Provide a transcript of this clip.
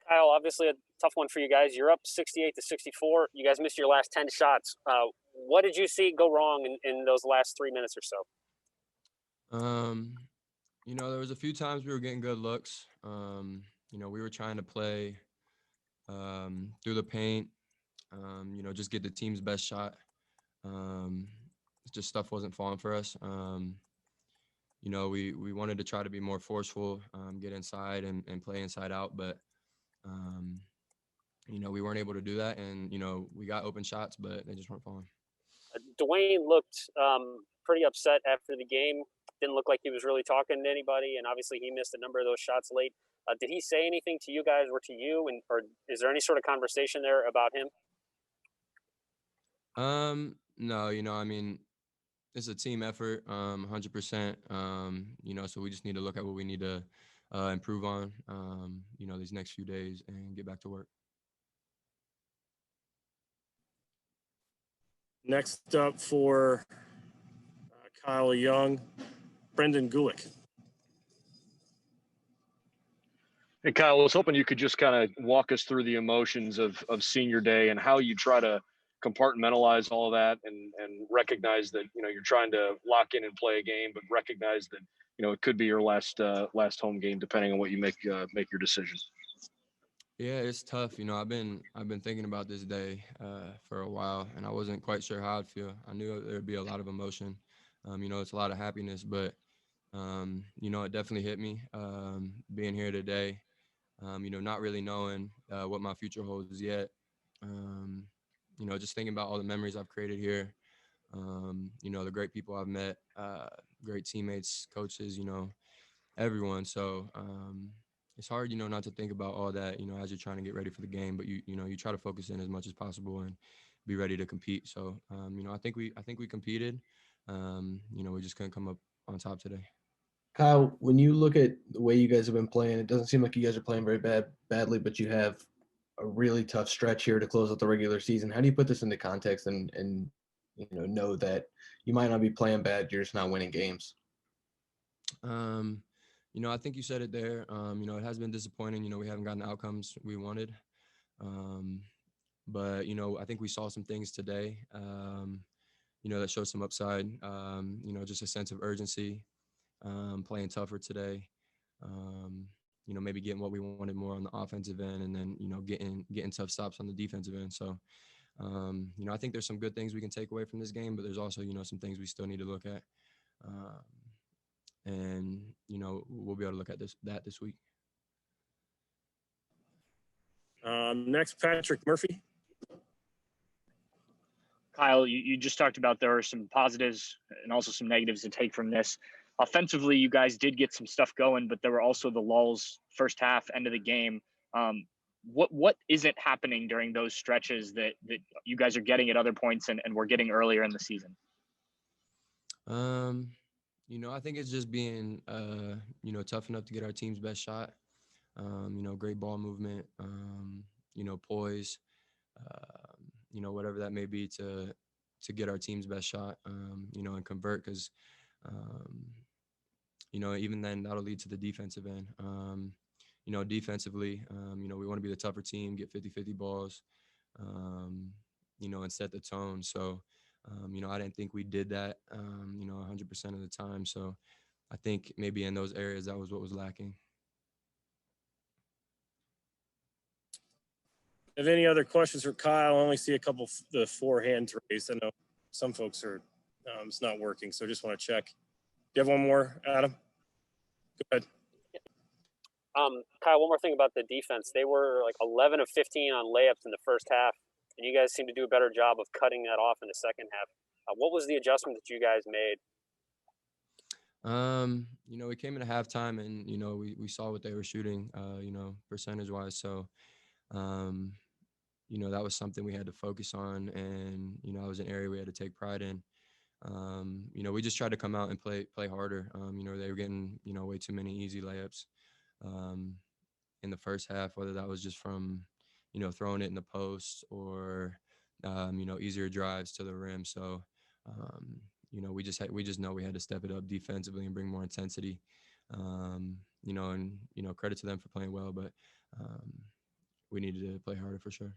Kyle, obviously a tough one for you guys. You're up 68-64. You guys missed your last 10 shots. What did you see go wrong in those last 3 minutes or so? Um, there was a few times we were getting good looks. We were trying to play through the paint, just get the team's best shot. Um, just stuff wasn't falling for us. We wanted to try to be more forceful, get inside and play inside out, but um, we weren't able to do that. And, we got open shots, but they just weren't falling. Dwayne looked pretty upset after the game. Didn't look like he was really talking to anybody, and obviously he missed a number of those shots late. Did he say anything to you guys or to you, or is there any sort of conversation there about him? No, I mean, it's a team effort, 100%. So we just need to look at what we need to improve on, these next few days and get back to work. Next up for Kyle Young, Brendan Gulick. Hey, Kyle, I was hoping you could just kind of walk us through the emotions of senior day and how you try to compartmentalize all of that and recognize that, you're trying to lock in and play a game, but recognize that, it could be your last home game, depending on what you make your decision. Yeah, it's tough. I've been thinking about this day for a while, and I wasn't quite sure how I'd feel. I knew there'd be a lot of emotion. It's a lot of happiness, but it definitely hit me being here today. Not really knowing what my future holds yet. Just thinking about all the memories I've created here. The great people I've met, great teammates, coaches, everyone. So it's hard, not to think about all that, as you're trying to get ready for the game, but you try to focus in as much as possible and be ready to compete. So, I think we competed. We just couldn't come up on top today. Kyle, when you look at the way you guys have been playing, it doesn't seem like you guys are playing very badly, but you have a really tough stretch here to close out the regular season. How do you put this into context and know that you might not be playing bad, you're just not winning games? I think you said it there. It has been disappointing. We haven't gotten the outcomes we wanted. But, I think we saw some things today, that showed some upside, just a sense of urgency, playing tougher today, maybe getting what we wanted more on the offensive end and then, getting tough stops on the defensive end. So, I think there's some good things we can take away from this game, but there's also, some things we still need to look at. And, we'll be able to look at this week. Next, Patrick Murphy. Kyle, you just talked about there are some positives and also some negatives to take from this. Offensively, you guys did get some stuff going, but there were also the lulls first half, end of the game. What isn't happening during those stretches that you guys are getting at other points and we're getting earlier in the season? I think it's just being, tough enough to get our team's best shot. Great ball movement, poise, whatever that may be to get our team's best shot, and convert because, even then that'll lead to the defensive end. Defensively, we want to be the tougher team, get 50-50 balls, and set the tone. So, I didn't think we did that, 100% of the time. So I think maybe in those areas, that was what was lacking. Have any other questions for Kyle? I only see a couple the 4 hands raised. I know some folks are it's not working, so just want to check. Do you have one more, Adam? Go ahead. Kyle, one more thing about the defense. They were like 11 of 15 on layups in the first half, and you guys seem to do a better job of cutting that off in the second half. What was the adjustment that you guys made? We came into halftime and, we saw what they were shooting, percentage-wise. So, that was something we had to focus on, and, that was an area we had to take pride in. We just tried to come out and play harder. They were getting, way too many easy layups in the first half, whether that was just from, throwing it in the post or, easier drives to the rim. So, we just know we had to step it up defensively and bring more intensity. And credit to them for playing well, but we needed to play harder for sure.